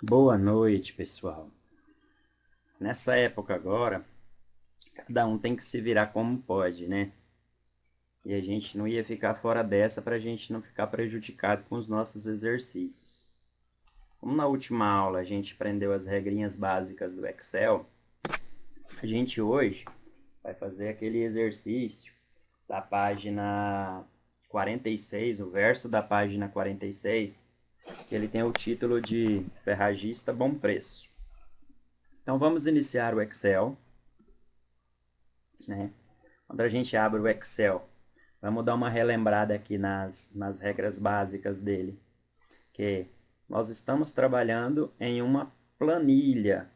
Boa noite, pessoal. Nessa época agora, cada um tem que se virar como pode, né? E a gente não ia ficar fora dessa para a gente não ficar prejudicado com os nossos exercícios. Como na última aula a gente aprendeu as regrinhas básicas do Excel, a gente hoje vai fazer aquele exercício da página 46, o verso da página 46, que ele tem o título de Ferragista Bom Preço. Então vamos iniciar o Excel, né? Quando a gente abre o Excel, vamos dar uma relembrada aqui nas regras básicas dele, que nós estamos trabalhando em uma planilha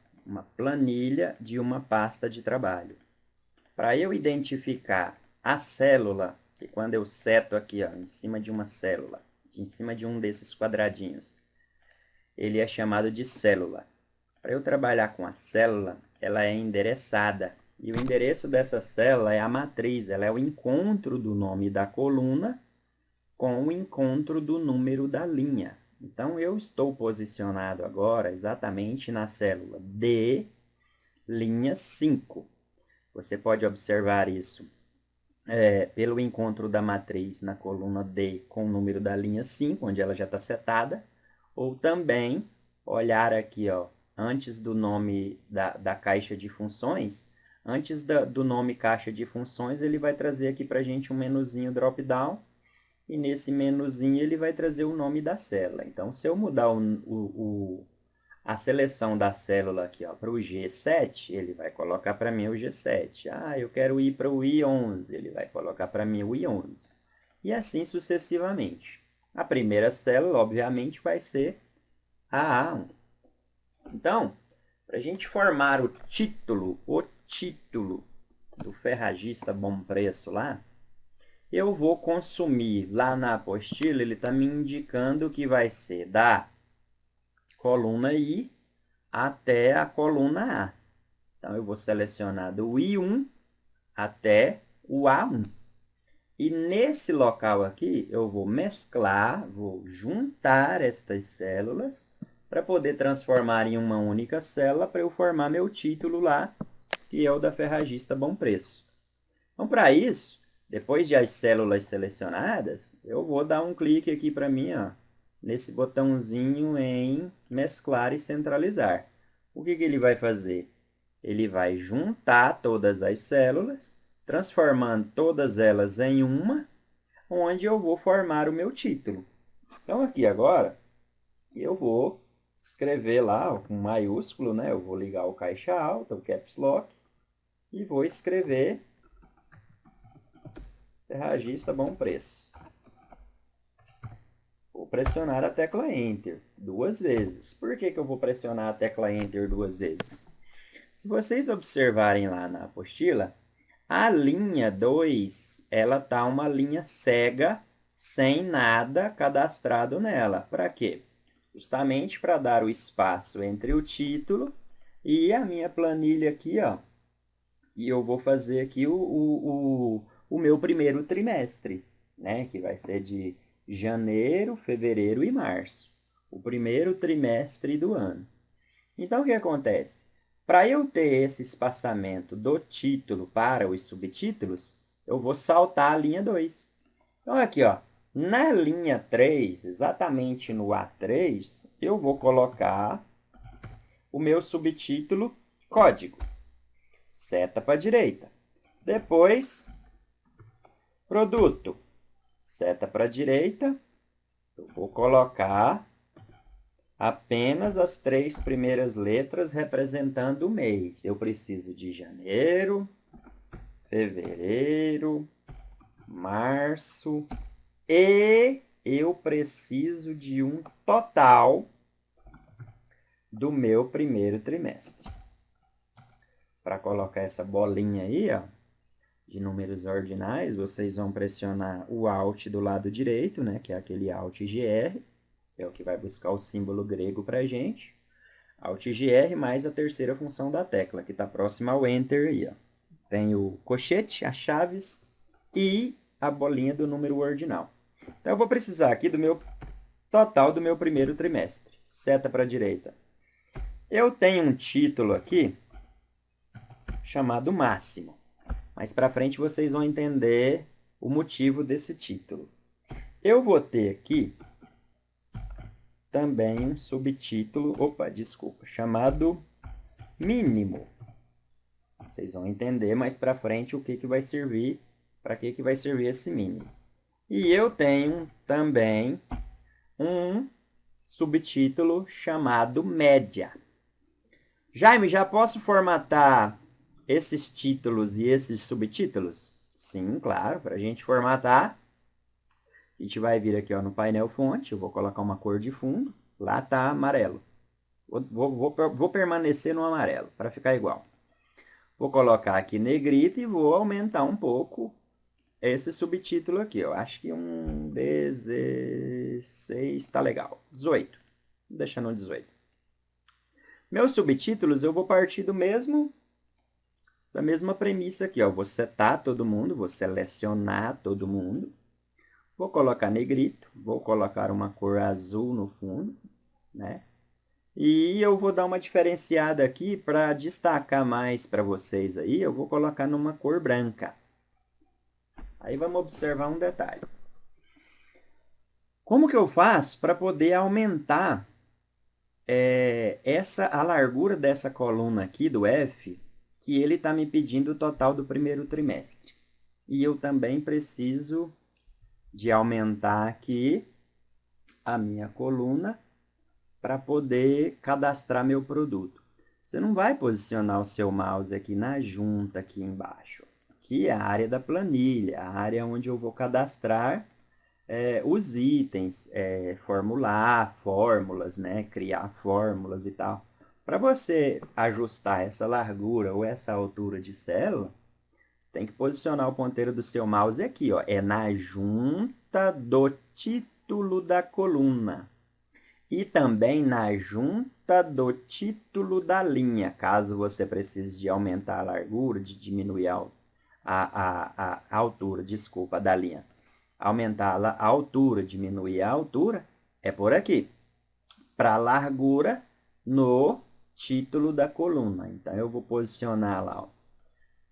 de uma pasta de trabalho. Para eu identificar a célula, que quando eu seto aqui, ó, em cima de uma célula, em cima de um desses quadradinhos, ele é chamado de célula. Para eu trabalhar com a célula, ela é endereçada. E o endereço dessa célula é a matriz, ela é o encontro do nome da coluna com o encontro do número da linha. Então, eu estou posicionado agora exatamente na célula D, linha 5. Você pode observar isso pelo encontro da matriz na coluna D com o número da linha 5, onde ela já está setada, ou também olhar aqui, ó, antes do nome da caixa de funções, antes do nome caixa de funções, ele vai trazer aqui para a gente um menuzinho drop-down, e nesse menuzinho ele vai trazer o nome da célula. Então, se eu mudar a seleção da célula aqui para o G7, ele vai colocar para mim o G7. Ah, eu quero ir para o I11, ele vai colocar para mim o I11. E assim sucessivamente. A primeira célula, obviamente, vai ser a A1. Então, para a gente formar o título do ferragista Bom Preço lá, eu vou consumir lá na apostila, ele está me indicando que vai ser da coluna I até a coluna A. Então, eu vou selecionar do I1 até o A1. E nesse local aqui, eu vou mesclar, vou juntar estas células para poder transformar em uma única célula para eu formar meu título lá, que é o da Ferragista Bom Preço. Então, para isso, depois de as células selecionadas, eu vou dar um clique aqui para mim, ó, nesse botãozinho em mesclar e centralizar. O que ele vai fazer? Ele vai juntar todas as células, transformando todas elas em uma, onde eu vou formar o meu título. Então, aqui agora, eu vou escrever lá com maiúsculo, né? Eu vou ligar o caixa alta, o caps lock, e vou escrever Ferragista Bom Preço. Vou pressionar a tecla Enter duas vezes. Por que eu vou pressionar a tecla Enter duas vezes? Se vocês observarem lá na apostila, a linha 2, ela tá uma linha cega, sem nada cadastrado nela. Para quê? Justamente para dar o espaço entre o título e a minha planilha aqui, ó. E eu vou fazer aqui o meu primeiro trimestre, né? Que vai ser de janeiro, fevereiro e março. O primeiro trimestre do ano. Então, o que acontece? Para eu ter esse espaçamento do título para os subtítulos, eu vou saltar a linha 2. Então, aqui, ó, na linha 3, exatamente no A3, eu vou colocar o meu subtítulo código. Seta para a direita. Depois, produto. Seta para a direita. Eu vou colocar apenas as 3 primeiras letras representando o mês. Eu preciso de janeiro, fevereiro, março e eu preciso de um total do meu primeiro trimestre. Para colocar essa bolinha aí, ó, de números ordinais, vocês vão pressionar o Alt do lado direito, né, que é aquele Alt GR, é o que vai buscar o símbolo grego para a gente. Alt GR mais a terceira função da tecla, que está próxima ao Enter aí. Ó. Tem o cochete, as chaves e a bolinha do número ordinal. Então, eu vou precisar aqui do meu total do meu primeiro trimestre. Seta para a direita. Eu tenho um título aqui chamado máximo. Mais para frente vocês vão entender o motivo desse título. Eu vou ter aqui também um subtítulo, chamado mínimo. Vocês vão entender mais para frente o que vai servir, para que vai servir esse mínimo. E eu tenho também um subtítulo chamado média. Jaime, já posso formatar esses títulos e esses subtítulos? Sim, claro, para a gente formatar, a gente vai vir aqui ó, no painel fonte, eu vou colocar uma cor de fundo, lá está amarelo. Vou permanecer no amarelo, para ficar igual. Vou colocar aqui negrito e vou aumentar um pouco esse subtítulo aqui. Eu acho que um 16 está legal. 18. Vou deixar no 18. Meus subtítulos eu vou partir da mesma premissa aqui. Ó. Vou setar todo mundo, vou selecionar todo mundo. Vou colocar negrito, vou colocar uma cor azul no fundo, né? E eu vou dar uma diferenciada aqui para destacar mais para vocês aí. Eu vou colocar numa cor branca. Aí vamos observar um detalhe. Como que eu faço para poder aumentar a largura dessa coluna aqui do F, que ele está me pedindo o total do primeiro trimestre? E eu também preciso de aumentar aqui a minha coluna para poder cadastrar meu produto. Você não vai posicionar o seu mouse aqui na junta, aqui embaixo. Aqui é a área da planilha, a área onde eu vou cadastrar os itens, formular fórmulas, né? Criar fórmulas e tal. Para você ajustar essa largura ou essa altura de célula, você tem que posicionar o ponteiro do seu mouse aqui, ó, é na junta do título da coluna. E também na junta do título da linha, caso você precise de aumentar a largura, de diminuir a altura, da linha. Aumentar a altura, diminuir a altura, é por aqui. Para a largura no título da coluna. Então, eu vou posicionar lá, ó,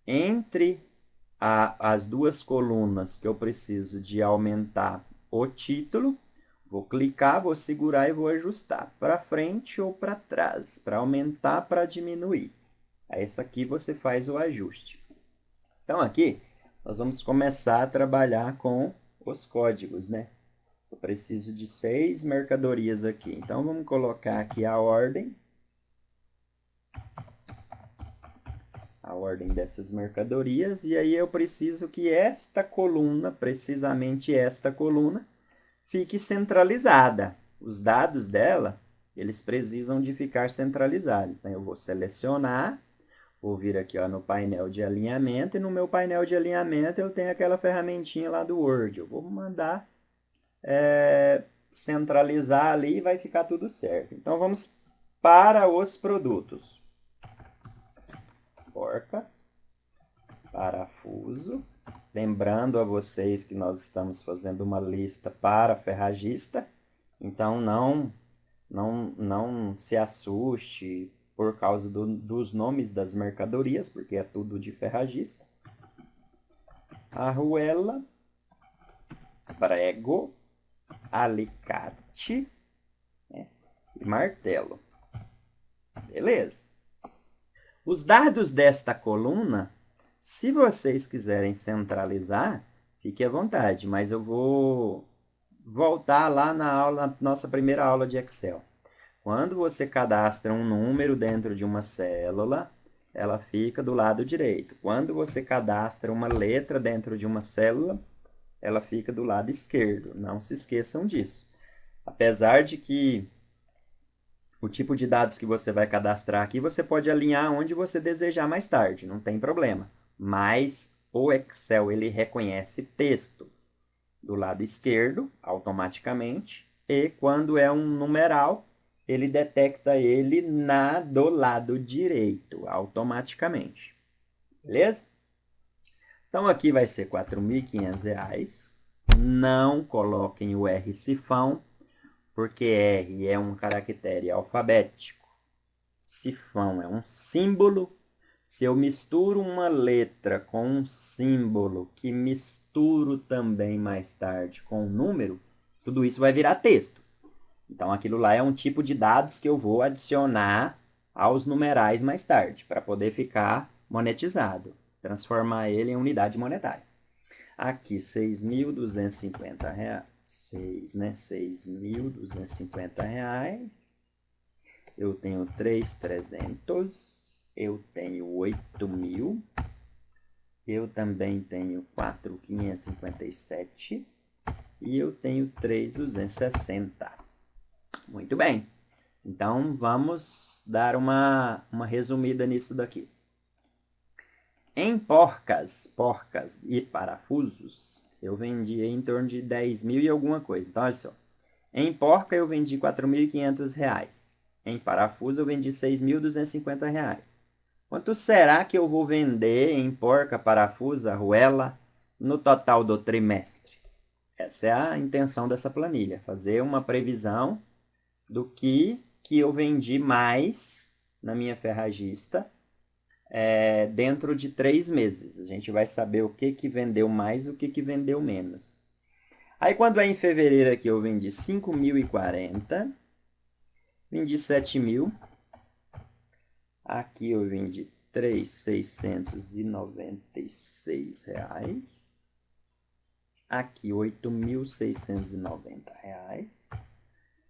entre as duas colunas que eu preciso de aumentar o título. Vou clicar, vou segurar e vou ajustar para frente ou para trás, para aumentar, para diminuir. Aí, essa aqui você faz o ajuste. Então, aqui, nós vamos começar a trabalhar com os códigos, né? Eu preciso de 6 mercadorias aqui. Então, vamos colocar aqui a ordem dessas mercadorias. E aí, eu preciso que esta coluna, precisamente esta coluna, fique centralizada. Os dados dela, eles precisam de ficar centralizados. Então, eu vou selecionar, vou vir aqui ó, no painel de alinhamento, e no meu painel de alinhamento eu tenho aquela ferramentinha lá do Word. Eu vou mandar centralizar ali e vai ficar tudo certo. Então, vamos para os produtos. Porca, parafuso. Lembrando a vocês que nós estamos fazendo uma lista para ferragista, então não se assuste por causa dos nomes das mercadorias, porque é tudo de ferragista. Arruela, prego, alicate, né, e martelo. Beleza? Os dados desta coluna, se vocês quiserem centralizar, fique à vontade, mas eu vou voltar lá na nossa primeira aula de Excel. Quando você cadastra um número dentro de uma célula, ela fica do lado direito. Quando você cadastra uma letra dentro de uma célula, ela fica do lado esquerdo. Não se esqueçam disso. Apesar de que o tipo de dados que você vai cadastrar aqui, você pode alinhar onde você desejar mais tarde, não tem problema. Mas o Excel, ele reconhece texto do lado esquerdo, automaticamente, e quando é um numeral, ele detecta ele do lado direito, automaticamente. Beleza? Então, aqui vai ser R$ 4.500. Não coloquem o R cifrão, porque R é um caractere alfabético. sifão é um símbolo, se eu misturo uma letra com um símbolo que misturo também mais tarde com um número, tudo isso vai virar texto. Então, aquilo lá é um tipo de dados que eu vou adicionar aos numerais mais tarde, para poder ficar monetizado, transformar ele em unidade monetária. Aqui, R$ 6.250, 6, né? R$ 6.250. Eu tenho 3.300, eu tenho 8.000, eu também tenho 4.557 e eu tenho 3.260. Muito bem. Então, vamos dar uma resumida nisso daqui. Em porcas e parafusos, eu vendi em torno de 10.000 e alguma coisa. Então, olha só. Em porca, eu vendi R$ 4.500. Em parafuso, eu vendi R$ 6.250. Quanto será que eu vou vender em porca, parafuso, arruela, no total do trimestre? Essa é a intenção dessa planilha. Fazer uma previsão do que eu vendi mais na minha ferragista dentro de 3 meses. A gente vai saber o que vendeu mais e o que vendeu menos. Aí, quando é em fevereiro aqui, eu vendi 5.040, vendi 7.000. Aqui eu vendi R$ 3.696. Aqui, R$ 8.690. R$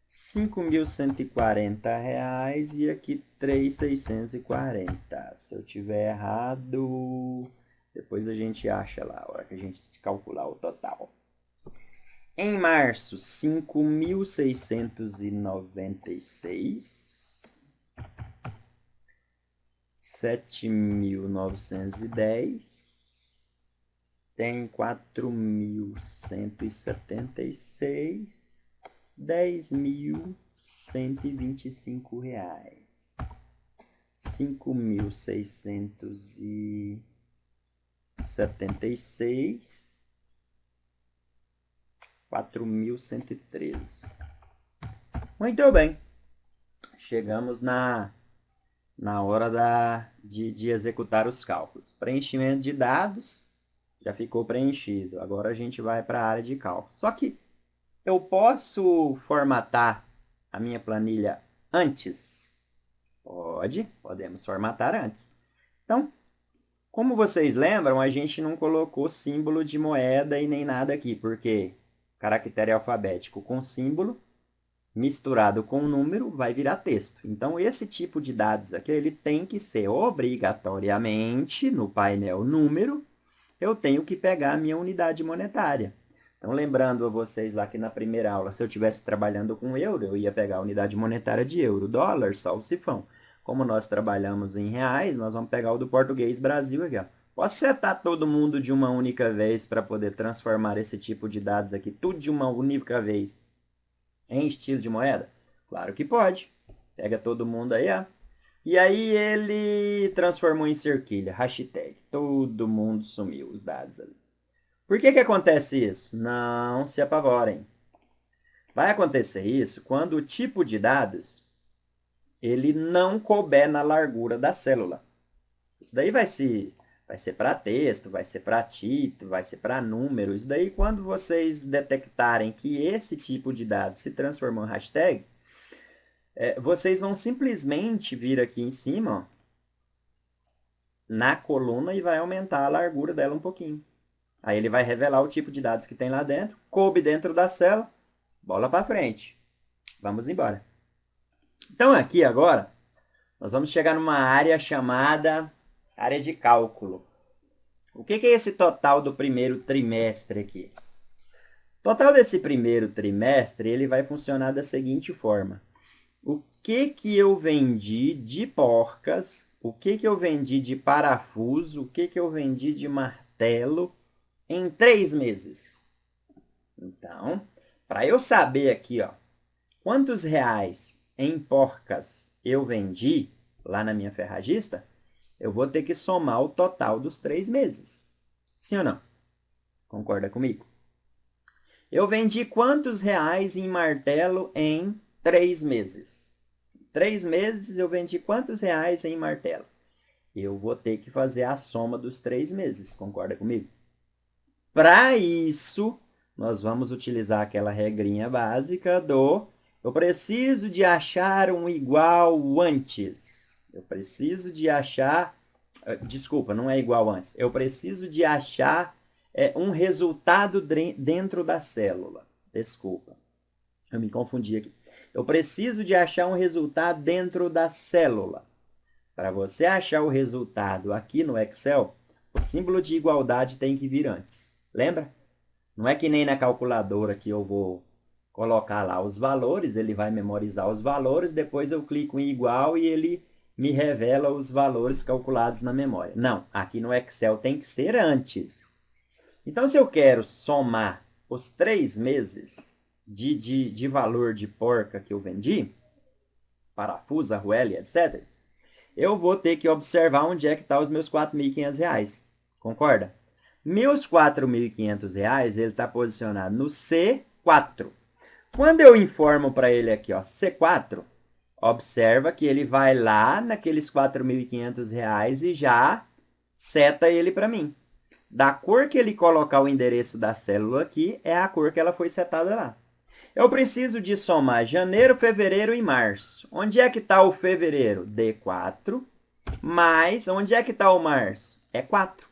5.140 e aqui 3.640. Se eu tiver errado, depois a gente acha lá, a hora que a gente calcular o total. Em março, 5.696, 7.910, tem 4.176. R$ 10.125, 5.676, 4.113. Muito bem. Chegamos na hora de executar os cálculos. Preenchimento de dados já ficou preenchido. Agora a gente vai para a área de cálculo. Só que eu posso formatar a minha planilha antes? Podemos formatar antes. Então, como vocês lembram, a gente não colocou símbolo de moeda e nem nada aqui, porque caractere alfabético com símbolo misturado com número vai virar texto. Então, esse tipo de dados aqui, ele tem que ser obrigatoriamente no painel número, eu tenho que pegar a minha unidade monetária. Então, lembrando a vocês lá que na primeira aula, se eu estivesse trabalhando com euro, eu ia pegar a unidade monetária de euro, dólar, só o cifrão. Como nós trabalhamos em reais, nós vamos pegar o do português Brasil aqui, ó. Posso setar todo mundo de uma única vez para poder transformar esse tipo de dados aqui, tudo de uma única vez, em estilo de moeda? Claro que pode. Pega todo mundo aí, ó. E aí ele transformou em cerquilha, hashtag. Todo mundo sumiu os dados ali. Por que acontece isso? Não se apavorem. Vai acontecer isso quando o tipo de dados ele não couber na largura da célula. Isso daí vai ser para texto, vai ser para título, vai ser para número. Isso daí, quando vocês detectarem que esse tipo de dados se transformou em hashtag, vocês vão simplesmente vir aqui em cima, ó, na coluna, e vai aumentar a largura dela um pouquinho. Aí ele vai revelar o tipo de dados que tem lá dentro, coube dentro da célula, bola para frente. Vamos embora. Então aqui agora, nós vamos chegar numa área chamada área de cálculo. O que é esse total do primeiro trimestre aqui? O total desse primeiro trimestre, ele vai funcionar da seguinte forma. O que eu vendi de porcas, o que eu vendi de parafuso, o que eu vendi de martelo em 3 meses? Então, para eu saber aqui, ó, quantos reais em porcas eu vendi lá na minha ferragista, eu vou ter que somar o total dos 3 meses. Sim ou não? Concorda comigo? Eu vendi quantos reais em martelo em 3 meses? 3 meses eu vendi quantos reais em martelo? Eu vou ter que fazer a soma dos 3 meses, concorda comigo? Para isso, nós vamos utilizar aquela regrinha básica do eu preciso de achar um igual antes. Eu preciso de achar... Desculpa, não é igual antes. Eu preciso de achar um resultado dentro da célula. Desculpa, eu me confundi aqui. Eu preciso de achar um resultado dentro da célula. Para você achar o resultado aqui no Excel, o símbolo de igualdade tem que vir antes. Lembra? Não é que nem na calculadora que eu vou colocar lá os valores, ele vai memorizar os valores, depois eu clico em igual e ele me revela os valores calculados na memória. Não, aqui no Excel tem que ser antes. Então, se eu quero somar os 3 meses de valor de porca que eu vendi, parafuso, arruela, etc., eu vou ter que observar onde é que estão os meus R$ 4.500. Concorda? Meus R$ 4.500, ele está posicionado no C4. Quando eu informo para ele aqui, ó, C4, observa que ele vai lá naqueles R$ 4.500 e já seta ele para mim. Da cor que ele colocar o endereço da célula aqui, é a cor que ela foi setada lá. Eu preciso de somar janeiro, fevereiro e março. Onde é que está o fevereiro? D4. Mais, onde é que está o março? É 4.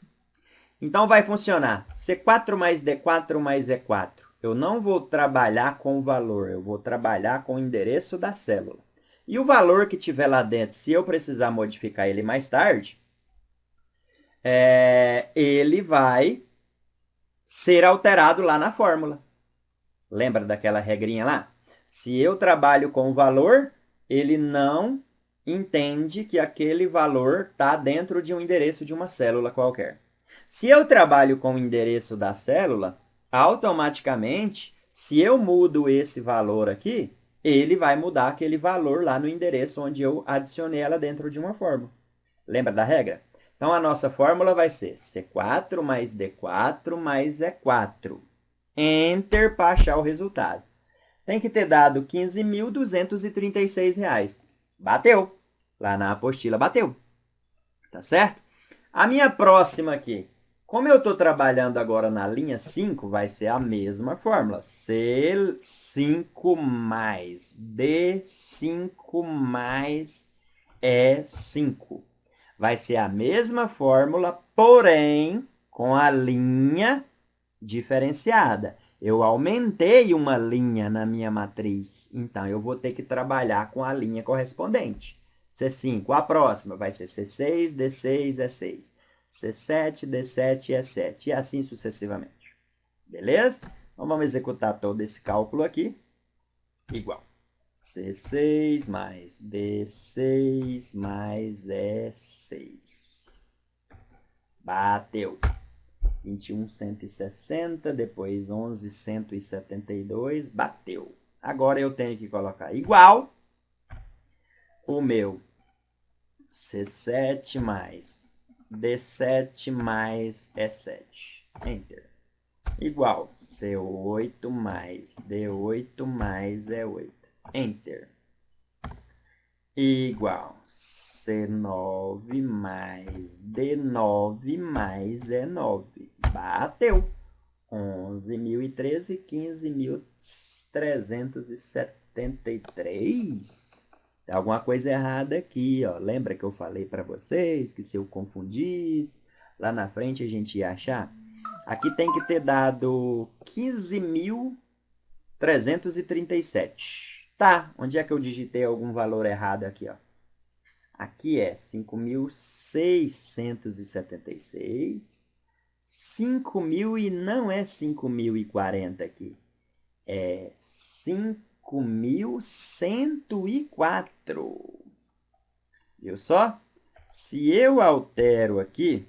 Então, vai funcionar C4 mais D4 mais E4. Eu não vou trabalhar com o valor, eu vou trabalhar com o endereço da célula. E o valor que tiver lá dentro, se eu precisar modificar ele mais tarde, ele vai ser alterado lá na fórmula. Lembra daquela regrinha lá? Se eu trabalho com o valor, ele não entende que aquele valor está dentro de um endereço de uma célula qualquer. Se eu trabalho com o endereço da célula, automaticamente, se eu mudo esse valor aqui, ele vai mudar aquele valor lá no endereço onde eu adicionei ela dentro de uma fórmula. Lembra da regra? Então, a nossa fórmula vai ser C4 mais D4 mais E4. Enter para achar o resultado. Tem que ter dado R$ 15.236. Bateu. Lá na apostila bateu. Tá certo? A minha próxima aqui. Como eu estou trabalhando agora na linha 5, vai ser a mesma fórmula. C5 mais D5 mais E5. Vai ser a mesma fórmula, porém com a linha diferenciada. Eu aumentei uma linha na minha matriz, então eu vou ter que trabalhar com a linha correspondente. C5, a próxima vai ser C6, D6, E6. C7, D7, E7. E assim sucessivamente. Beleza? Então, vamos executar todo esse cálculo aqui. Igual. C6 mais D6 mais E6. Bateu. 21.160, depois 11.172, bateu. Agora eu tenho que colocar igual o meu C7 mais D7 mais E7. Enter. Igual C8 mais D8 mais E8. Enter. Igual C9 mais D9 mais E9. Bateu. 11.013, 15.373. Tem alguma coisa errada aqui, ó. Lembra que eu falei para vocês que se eu confundisse, lá na frente a gente ia achar? Aqui tem que ter dado 15.337. Tá, onde é que eu digitei algum valor errado aqui, ó? Aqui é 5.676. 5.000 e não é 5.040 aqui. É 5.104. Viu só? Se eu altero aqui,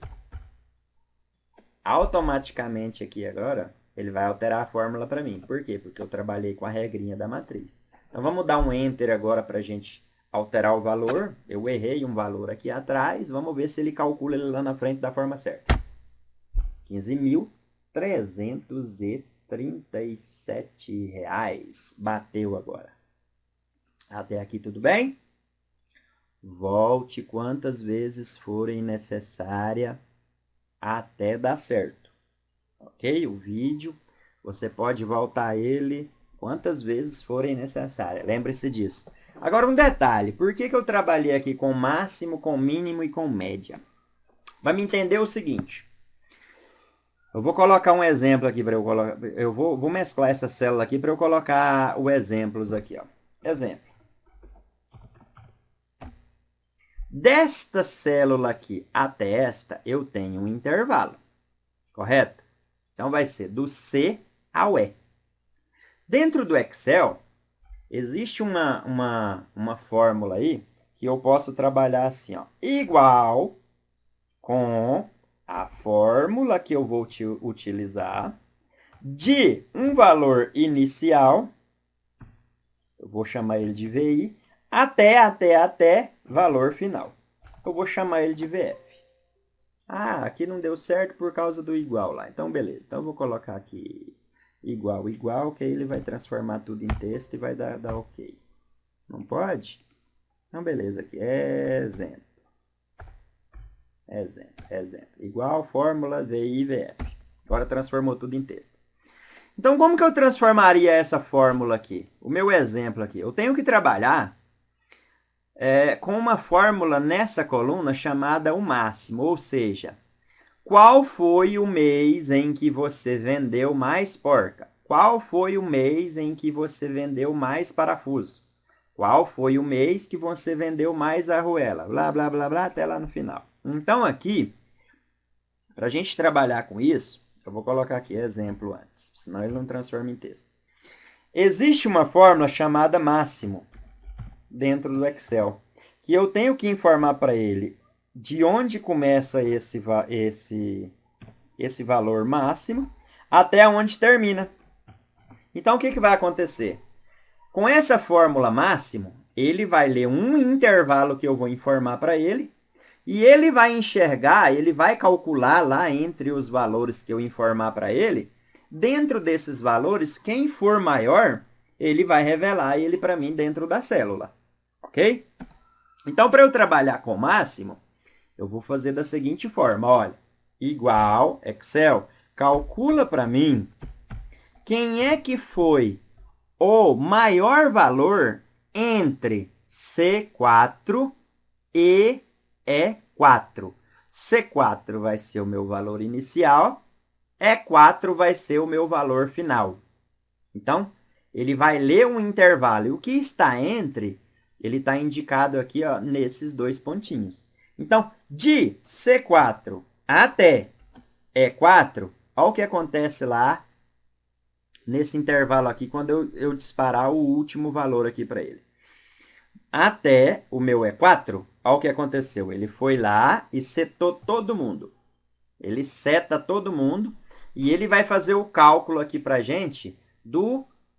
automaticamente aqui agora, ele vai alterar a fórmula para mim. Por quê? Porque eu trabalhei com a regrinha da matriz. Então, vamos dar um Enter agora para a gente alterar o valor. Eu errei um valor aqui atrás. Vamos ver se ele calcula ele lá na frente da forma certa. 15.337 reais. Bateu agora. Até aqui tudo bem? Volte quantas vezes forem necessária até dar certo. Ok? O vídeo, você pode voltar ele quantas vezes forem necessárias. Lembre-se disso. Agora um detalhe. Por que eu trabalhei aqui com máximo, com mínimo e com média? Vai me entender o seguinte. Eu vou colocar um exemplo aqui para eu colocar. Eu vou mesclar essa célula aqui para eu colocar os exemplos aqui. Ó. Exemplo. Desta célula aqui até esta, eu tenho um intervalo. Correto? Então, vai ser do C ao E. Dentro do Excel, existe uma fórmula aí que eu posso trabalhar assim, ó. Igual com a fórmula que eu vou utilizar de um valor inicial, eu vou chamar ele de VI, até valor final. Eu vou chamar ele de VF. Ah, aqui não deu certo por causa do igual lá. Então, beleza. Então, eu vou colocar aqui igual, que aí ele vai transformar tudo em texto e vai dar ok. Não pode? Então, beleza. Aqui, exemplo. Igual, fórmula, VI, VF. Agora transformou tudo em texto. Então, como que eu transformaria essa fórmula aqui? O meu exemplo aqui. Eu tenho que trabalhar com uma fórmula nessa coluna chamada o máximo, ou seja, qual foi o mês em que você vendeu mais porca? Qual foi o mês em que você vendeu mais parafuso? Qual foi o mês que você vendeu mais arruela? Blá, blá, blá, blá, até lá no final. Então, aqui, para a gente trabalhar com isso, eu vou colocar aqui exemplo antes, senão ele não transforma em texto. Existe uma fórmula chamada máximo dentro do Excel, que eu tenho que informar para ele de onde começa esse valor máximo até onde termina. Então, o que vai acontecer? Com essa fórmula máximo, ele vai ler um intervalo que eu vou informar para ele, e ele vai enxergar, ele vai calcular lá entre os valores que eu informar para ele, dentro desses valores, quem for maior, ele vai revelar ele para mim dentro da célula. Ok? Então, para eu trabalhar com máximo, eu vou fazer da seguinte forma, olha, igual, Excel, calcula para mim quem é que foi o maior valor entre C4 e E4. C4 vai ser o meu valor inicial, E4 vai ser o meu valor final. Então, ele vai ler um intervalo. E o que está entre, ele está indicado aqui ó, nesses dois pontinhos. Então, de C4 até E4, olha o que acontece lá nesse intervalo aqui, quando eu disparar o último valor aqui para ele. Até o meu E4, olha o que aconteceu. Ele foi lá e setou todo mundo. Ele seta todo mundo e ele vai fazer o cálculo aqui para a gente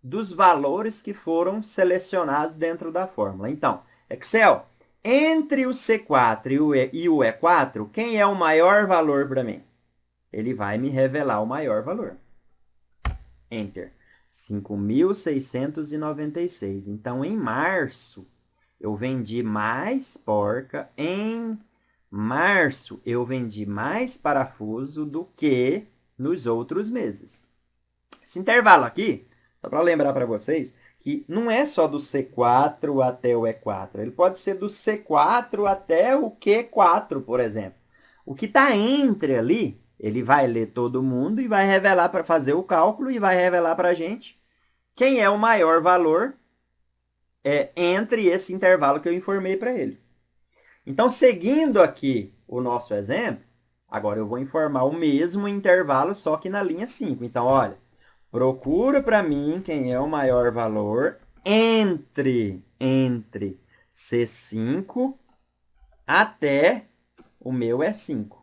dos valores que foram selecionados dentro da fórmula. Então, Excel, entre o C4 e o E4, quem é o maior valor para mim? Ele vai me revelar o maior valor. Enter. 5.696. Então, em março, eu vendi mais porca. Em março, eu vendi mais parafuso do que nos outros meses. Esse intervalo aqui, só para lembrar para vocês, que não é só do C4 até o E4. Ele pode ser do C4 até o Q4, por exemplo. O que está entre ali, ele vai ler todo mundo e vai revelar para fazer o cálculo e vai revelar para a gente quem é o maior valor entre esse intervalo que eu informei para ele. Então, seguindo aqui o nosso exemplo, agora eu vou informar o mesmo intervalo, só que na linha 5. Então, olha, procura para mim quem é o maior valor entre C5 até o meu E5.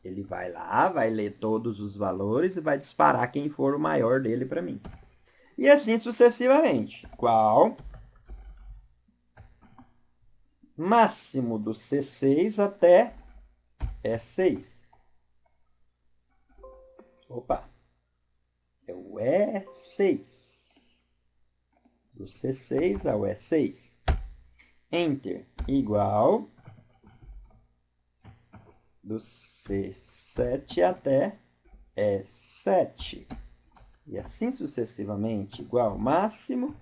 Ele vai lá, vai ler todos os valores e vai disparar quem for o maior dele para mim. E assim sucessivamente. Qual máximo do C6 até E6. Opa! É o E6. Do C6 ao E6. Enter, igual do C7 até E7. E assim sucessivamente, igual máximo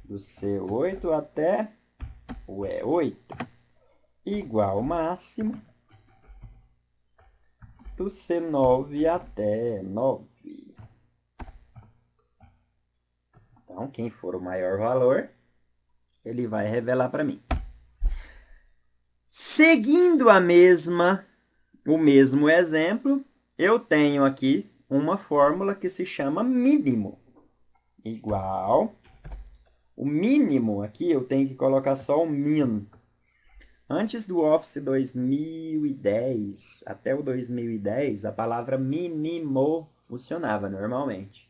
do C8 até o E8. Igual máximo do C9 até E9. Então, quem for o maior valor, ele vai revelar para mim. Seguindo o mesmo exemplo, eu tenho aqui uma fórmula que se chama mínimo. Igual. O mínimo aqui, eu tenho que colocar só o min. Antes do Office 2010, até o 2010, a palavra mínimo funcionava normalmente.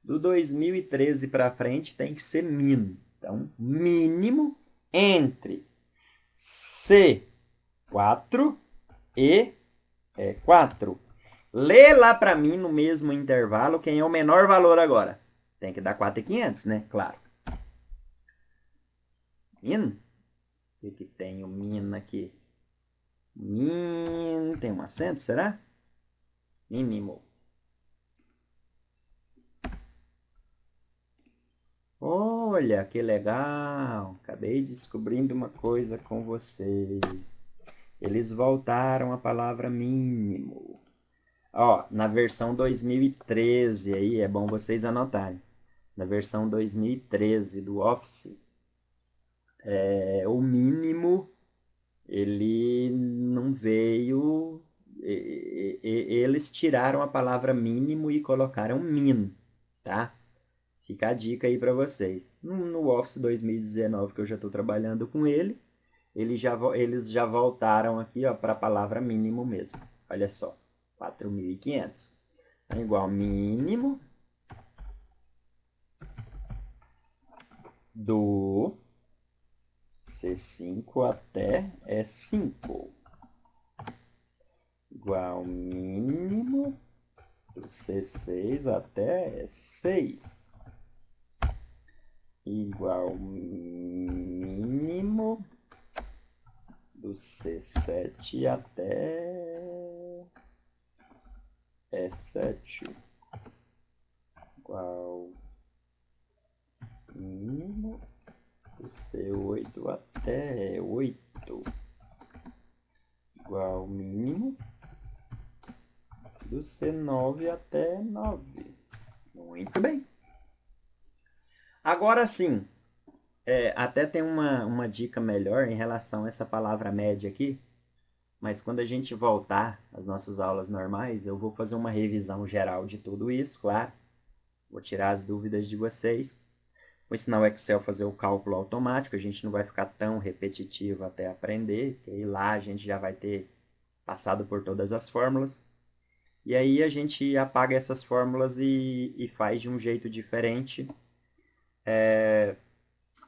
Do 2013 para frente tem que ser min. Então, mínimo entre C4 e E4. Lê lá para mim no mesmo intervalo quem é o menor valor agora. Tem que dar 4.500, né? Claro. Min? O que tem o min aqui? Min tem um acento, será? Mínimo. Olha, que legal! Acabei descobrindo uma coisa com vocês. Eles voltaram a palavra mínimo. Ó, na versão 2013 aí, é bom vocês anotarem. Na versão 2013 do Office, o mínimo, ele não veio... Eles tiraram a palavra mínimo e colocaram min, tá? Fica a dica aí para vocês. No Office 2019, que eu já estou trabalhando com ele, eles já voltaram aqui para a palavra mínimo mesmo. Olha só, 4.500. Então, igual mínimo do C5 até E5. Igual mínimo do C6 até E6. Igual mínimo do C7 até E7. Igual mínimo do C8 até E8. Igual mínimo do C9 até 9. Muito bem. Agora sim, até tem uma dica melhor em relação a essa palavra média aqui, mas quando a gente voltar às nossas aulas normais, eu vou fazer uma revisão geral de tudo isso, claro. Vou tirar as dúvidas de vocês. Vou ensinar o Excel a fazer o cálculo automático, a gente não vai ficar tão repetitivo até aprender, porque aí lá a gente já vai ter passado por todas as fórmulas. E aí a gente apaga essas fórmulas e faz de um jeito diferente,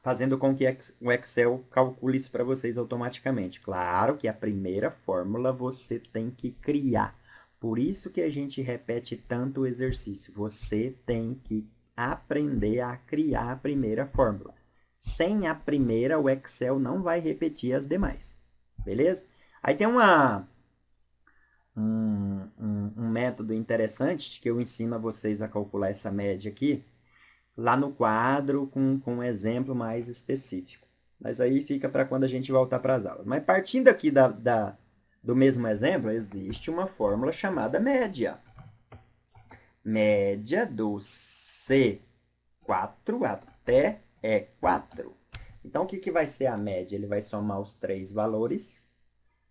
fazendo com que o Excel calcule isso para vocês automaticamente. Claro que a primeira fórmula você tem que criar. Por isso que a gente repete tanto o exercício. Você tem que aprender a criar a primeira fórmula. Sem a primeira, o Excel não vai repetir as demais. Beleza? Aí tem um método interessante que eu ensino a vocês a calcular essa média aqui, lá no quadro com um exemplo mais específico. Mas aí fica para quando a gente voltar para as aulas. Mas partindo aqui do mesmo exemplo, existe uma fórmula chamada média. Média do C4 até E4. Então, o que vai ser a média? Ele vai somar os 3 valores,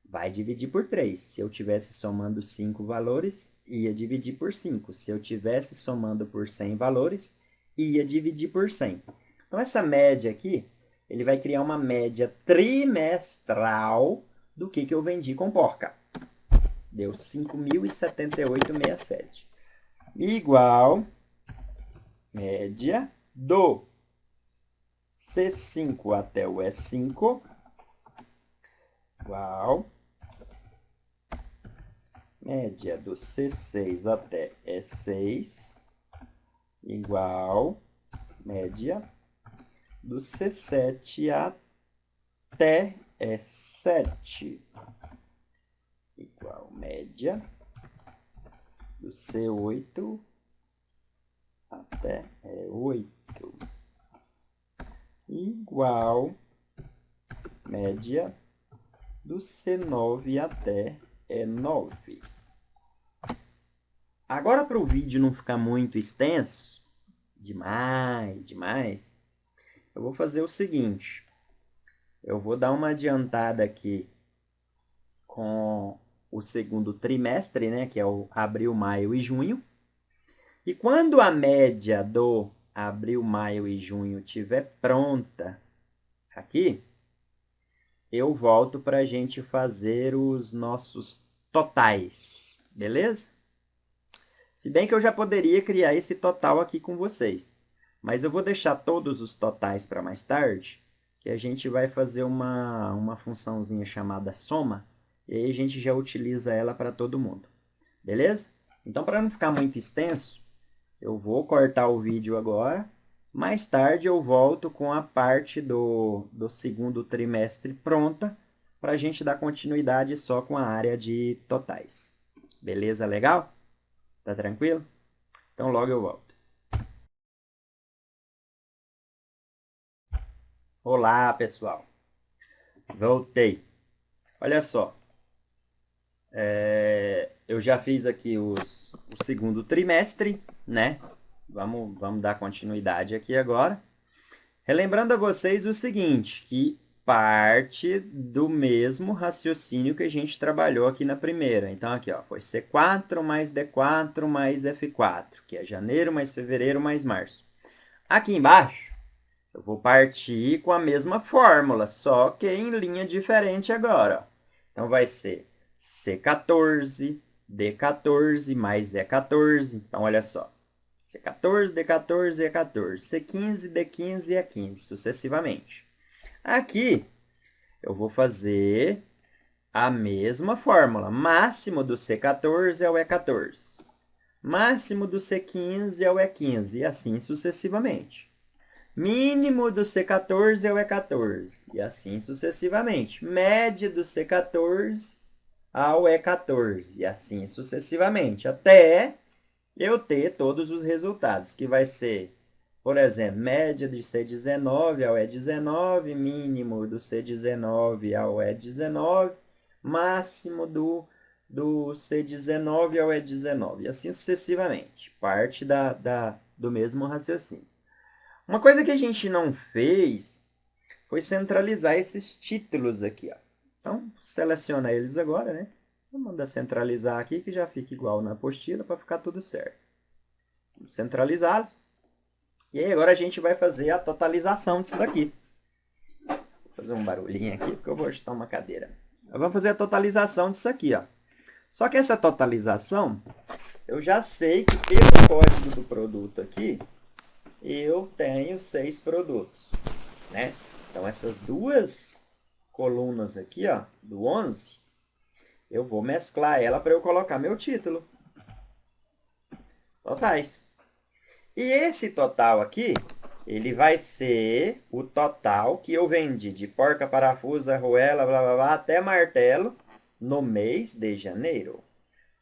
vai dividir por 3. Se eu tivesse somando 5 valores, ia dividir por 5. Se eu tivesse somando por 100 valores, ia dividir por 100. Então, essa média aqui, ele vai criar uma média trimestral do que eu vendi com porca. Deu 5.078,67. Igual média do C5 até o E5, igual média do C6 até E6, igual média do C7 até E7 igual média do C8 até E8 igual média do C9 até E9. Agora, para o vídeo não ficar muito extenso, demais, eu vou fazer o seguinte. Eu vou dar uma adiantada aqui com o segundo trimestre, né, que é o abril, maio e junho. E quando a média do abril, maio e junho estiver pronta aqui, eu volto para a gente fazer os nossos totais, beleza? Se bem que eu já poderia criar esse total aqui com vocês, mas eu vou deixar todos os totais para mais tarde, que a gente vai fazer uma funçãozinha chamada soma, e aí a gente já utiliza ela para todo mundo, beleza? Então, para não ficar muito extenso, eu vou cortar o vídeo agora. Mais tarde eu volto com a parte do segundo trimestre pronta para a gente dar continuidade só com a área de totais. Beleza? Legal? Tá tranquilo? Então logo eu volto. Olá, pessoal. Voltei. Olha só. Eu já fiz aqui o segundo trimestre, né? Vamos dar continuidade aqui agora. Relembrando a vocês o seguinte, que parte do mesmo raciocínio que a gente trabalhou aqui na primeira. Então, aqui, ó, foi C4 mais D4 mais F4, que é janeiro mais fevereiro mais março. Aqui embaixo, eu vou partir com a mesma fórmula, só que em linha diferente agora. Então, vai ser C14, D14 mais E14. Então, olha só. C14, D14, E14. C15, D15 e E15, sucessivamente. Aqui, eu vou fazer a mesma fórmula. Máximo do C14 é o E14. Máximo do C15 é o E15, e assim sucessivamente. Mínimo do C14 é o E14, e assim sucessivamente. Média do C14 ao E14, e assim sucessivamente, até eu ter todos os resultados, que vai ser, por exemplo, média de C19 ao E19, mínimo do C19 ao E19, máximo do C19 ao E19, e assim sucessivamente. Parte do mesmo raciocínio. Uma coisa que a gente não fez foi centralizar esses títulos aqui, ó. Então, seleciona eles agora, né? Vou mandar centralizar aqui, que já fica igual na apostila, para ficar tudo certo. Vamos centralizá-los. E aí, agora a gente vai fazer a totalização disso daqui. Vou fazer um barulhinho aqui, porque eu vou ajustar uma cadeira. Vamos fazer a totalização disso aqui, ó. Só que essa totalização, eu já sei que pelo código do produto aqui, eu tenho 6 produtos, né? Então, essas duas colunas aqui, ó, do 11, eu vou mesclar ela para eu colocar meu título. Totais. E esse total aqui, ele vai ser o total que eu vendi de porca, parafuso, arruela, blá, blá, blá, até martelo no mês de janeiro.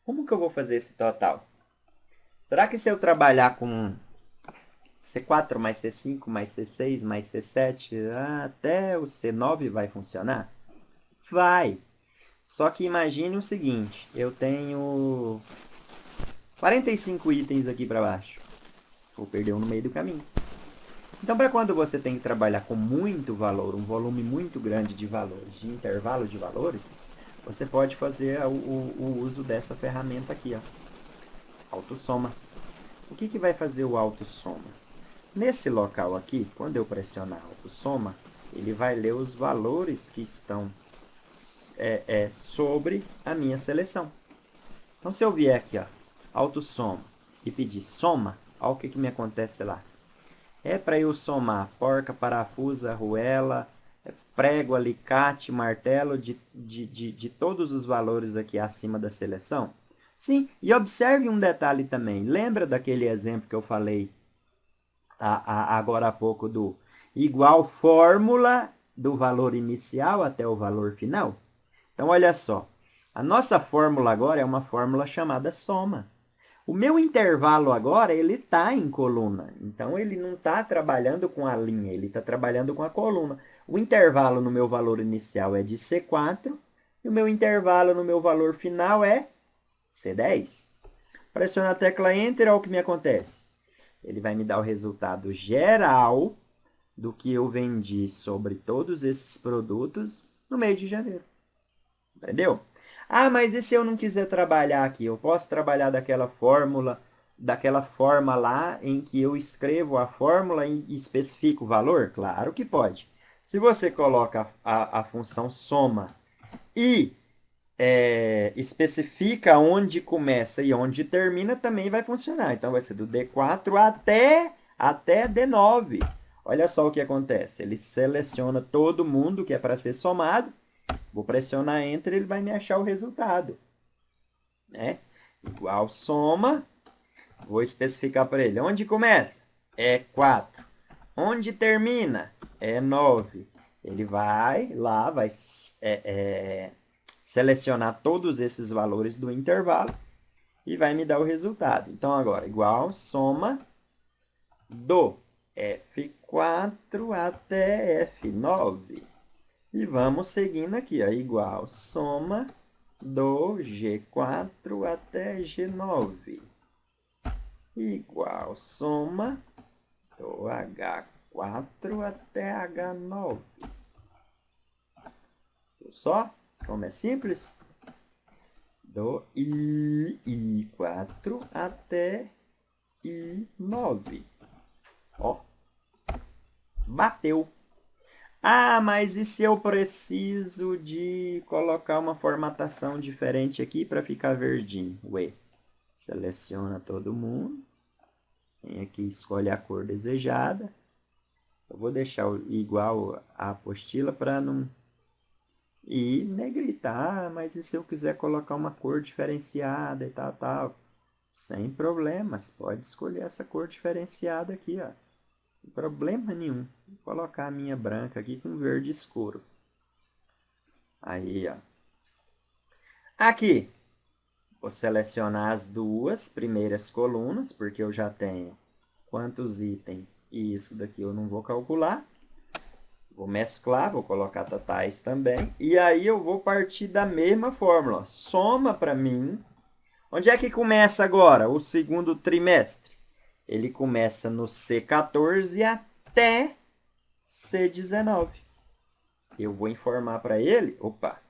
Como que eu vou fazer esse total? Será que se eu trabalhar com C4 mais C5 mais C6 mais C7 até o C9 vai funcionar? Vai. Só que imagine o seguinte, eu tenho 45 itens aqui para baixo. Vou perder um no meio do caminho. Então, para quando você tem que trabalhar com muito valor, um volume muito grande de valores, de intervalo de valores, você pode fazer o uso dessa ferramenta aqui, ó, autossoma. O que vai fazer o autossoma? Nesse local aqui, quando eu pressionar autossoma, ele vai ler os valores que estão sobre a minha seleção. Então, se eu vier aqui, ó, autossoma, e pedir soma, olha o que me acontece lá. É para eu somar porca, parafuso, arruela, prego, alicate, martelo, de todos os valores aqui acima da seleção? Sim, e observe um detalhe também. Lembra daquele exemplo que eu falei agora há pouco do igual fórmula do valor inicial até o valor final. Então, olha só. A nossa fórmula agora é uma fórmula chamada soma. O meu intervalo agora, ele está em coluna. Então, ele não está trabalhando com a linha, ele está trabalhando com a coluna. O intervalo no meu valor inicial é de C4 e o meu intervalo no meu valor final é C10. Pressiono a tecla Enter, olha o que me acontece. Ele vai me dar o resultado geral do que eu vendi sobre todos esses produtos no mês de janeiro. Entendeu? Ah, mas e se eu não quiser trabalhar aqui? Eu posso trabalhar daquela forma lá em que eu escrevo a fórmula e especifico o valor? Claro que pode. Se você coloca a função soma e especifica onde começa e onde termina, também vai funcionar. Então, vai ser do D4 até D9. Olha só o que acontece. Ele seleciona todo mundo que é para ser somado. Vou pressionar Enter, ele vai me achar o resultado. Né? Igual soma. Vou especificar para ele. Onde começa? É 4. Onde termina? É 9. Ele vai lá, vai selecionar todos esses valores do intervalo e vai me dar o resultado. Então, agora, igual soma do F4 até F9. E vamos seguindo aqui, ó, igual soma do G4 até G9. Igual soma do H4 até H9. Viu só como é simples? Do I4 até I9. Ó, bateu. Ah, mas e se eu preciso de colocar uma formatação diferente aqui para ficar verdinho? Ué, seleciona todo mundo. Vem aqui, escolhe a cor desejada. Eu vou deixar igual a apostila para não... E negrita. Ah, mas e se eu quiser colocar uma cor diferenciada e tal? Sem problemas, pode escolher essa cor diferenciada aqui, ó. Não tem problema nenhum. Vou colocar a minha branca aqui com verde escuro. Aí, ó. Aqui, vou selecionar as duas primeiras colunas, porque eu já tenho quantos itens e isso daqui eu não vou calcular. Vou mesclar, vou colocar totais também. E aí eu vou partir da mesma fórmula. Ó. Soma para mim. Onde é que começa agora o segundo trimestre? Ele começa no C14 até C19. Eu vou informar para ele... Opa,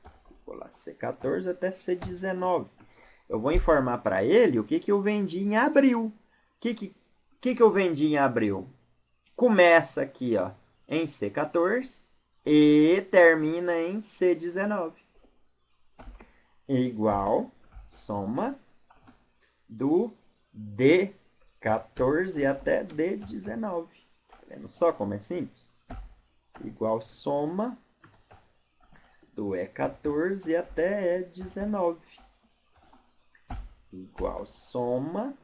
vou lá, C14 até C19. Eu vou informar para ele o que eu vendi em abril. O que eu vendi em abril? Começa aqui, ó, em C14 e termina em C19. Igual soma do D14 até D19. Tá vendo só como é simples? Igual soma do E14 até E19. Igual soma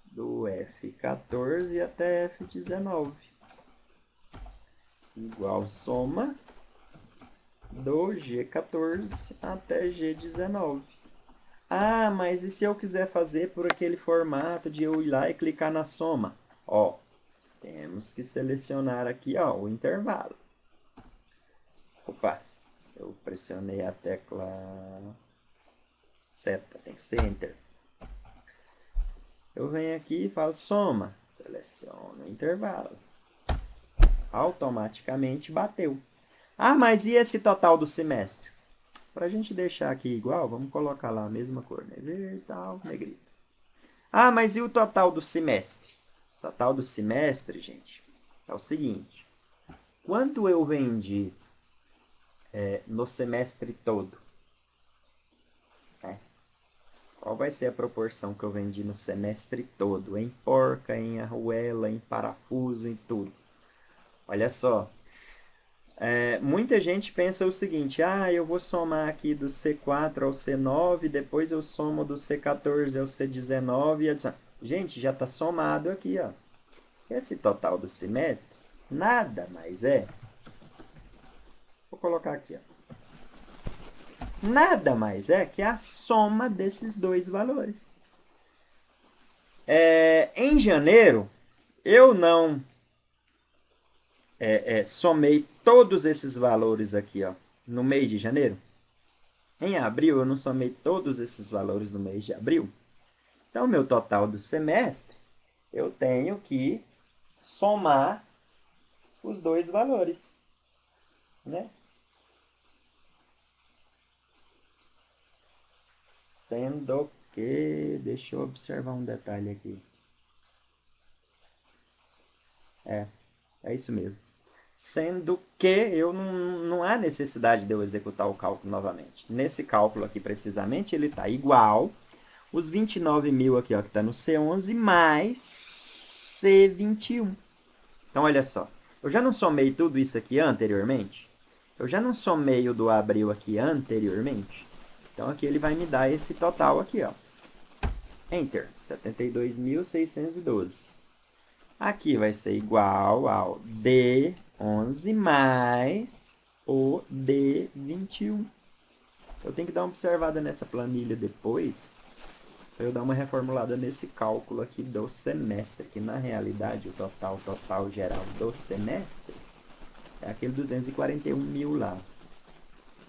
do F14 até F19. Igual soma do G14 até G19. Ah, mas e se eu quiser fazer por aquele formato de eu ir lá e clicar na soma? Ó, temos que selecionar aqui, ó, o intervalo. Opa, eu pressionei a tecla seta, tem que ser Enter. Eu venho aqui e falo soma, seleciono o intervalo. Automaticamente bateu. Ah, mas e esse total do semestre? Para a gente deixar aqui igual, vamos colocar lá a mesma cor, né? Verde, tal, negrito. Ah, mas e o total do semestre? O total do semestre, gente, é o seguinte. Quanto eu vendi no semestre todo? Qual vai ser a proporção que eu vendi no semestre todo? Em porca, em arruela, em parafuso, em tudo. Olha só. Muita gente pensa o seguinte, ah, eu vou somar aqui do C4 ao C9, depois eu somo do C14 ao C19 e adiciono. Gente, já está somado aqui, ó. Esse total do semestre nada mais é... Vou colocar aqui, ó. Nada mais é que a soma desses dois valores. Em janeiro, eu não somei todos esses valores aqui, ó, no mês de janeiro. Em abril, eu não somei todos esses valores no mês de abril. Então, meu total do semestre, eu tenho que somar os dois valores, né? Sendo que... Deixa eu observar um detalhe aqui. É isso mesmo. Sendo que não há necessidade de eu executar o cálculo novamente. Nesse cálculo aqui, precisamente, ele está igual os 29 mil aqui, ó, que está no C11, mais C21. Então, olha só. Eu já não somei tudo isso aqui anteriormente? Eu já não somei o do abril aqui anteriormente? Então, aqui ele vai me dar esse total aqui, ó. Enter. 72.612. Aqui vai ser igual ao D11 mais o D21. Eu tenho que dar uma observada nessa planilha depois, para eu dar uma reformulada nesse cálculo aqui do semestre, que na realidade o total geral do semestre é aquele 241 mil lá.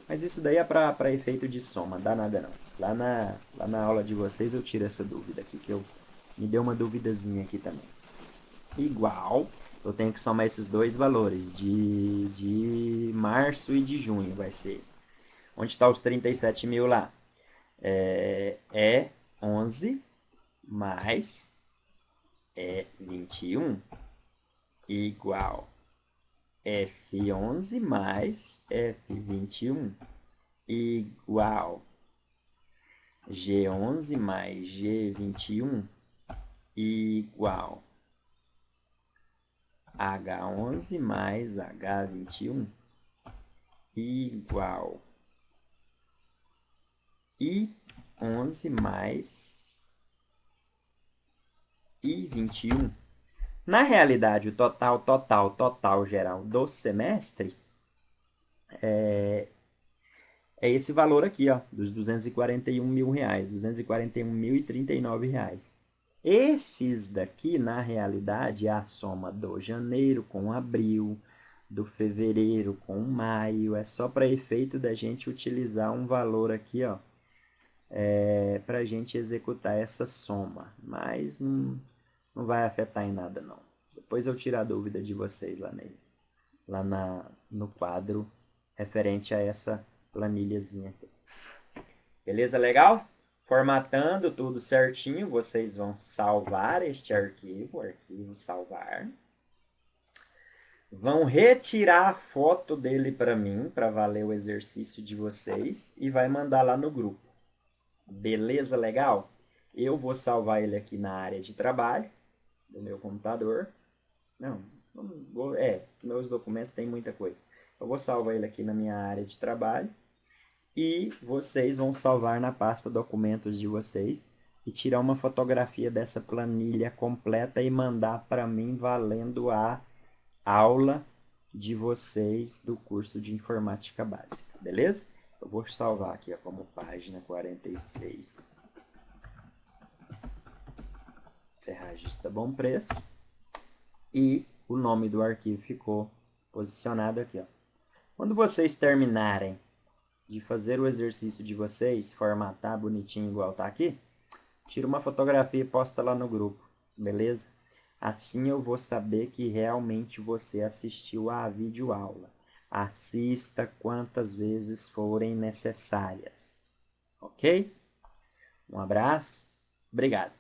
Mas isso daí é para efeito de soma, dá nada não. Lá na aula de vocês eu tiro essa dúvida aqui, que me deu uma duvidazinha aqui também. Igual, eu tenho que somar esses dois valores, de março e de junho, vai ser. Onde está os 37 mil lá? É 11 mais 21 igual F11 mais F21 igual G11 mais G21 igual H11 mais H21 igual I11 mais I21. Na realidade, o total geral do semestre é esse valor aqui, ó, dos 241 mil reais, 241.039 reais. Esses daqui, na realidade, é a soma do janeiro com abril, do fevereiro com maio. É só para efeito da gente utilizar um valor aqui, ó, para a gente executar essa soma. Mas não vai afetar em nada, não. Depois eu tiro a dúvida de vocês no quadro referente a essa planilhazinha aqui. Beleza? Legal? Formatando tudo certinho, vocês vão salvar este arquivo, arquivo salvar. Vão retirar a foto dele para mim, para valer o exercício de vocês, e vai mandar lá no grupo. Beleza? Legal? Eu vou salvar ele aqui na área de trabalho do meu computador. Meus documentos tem muita coisa. Eu vou salvar ele aqui na minha área de trabalho. E vocês vão salvar na pasta documentos de vocês e tirar uma fotografia dessa planilha completa e mandar para mim valendo a aula de vocês do curso de informática básica, beleza? Eu vou salvar aqui, ó, como página 46. Ferragista Bom Preço. E o nome do arquivo ficou posicionado aqui, ó. Quando vocês terminarem de fazer o exercício de vocês, formatar bonitinho igual tá aqui, tira uma fotografia e posta lá no grupo, beleza? Assim eu vou saber que realmente você assistiu à videoaula. Assista quantas vezes forem necessárias, ok? Um abraço, obrigado.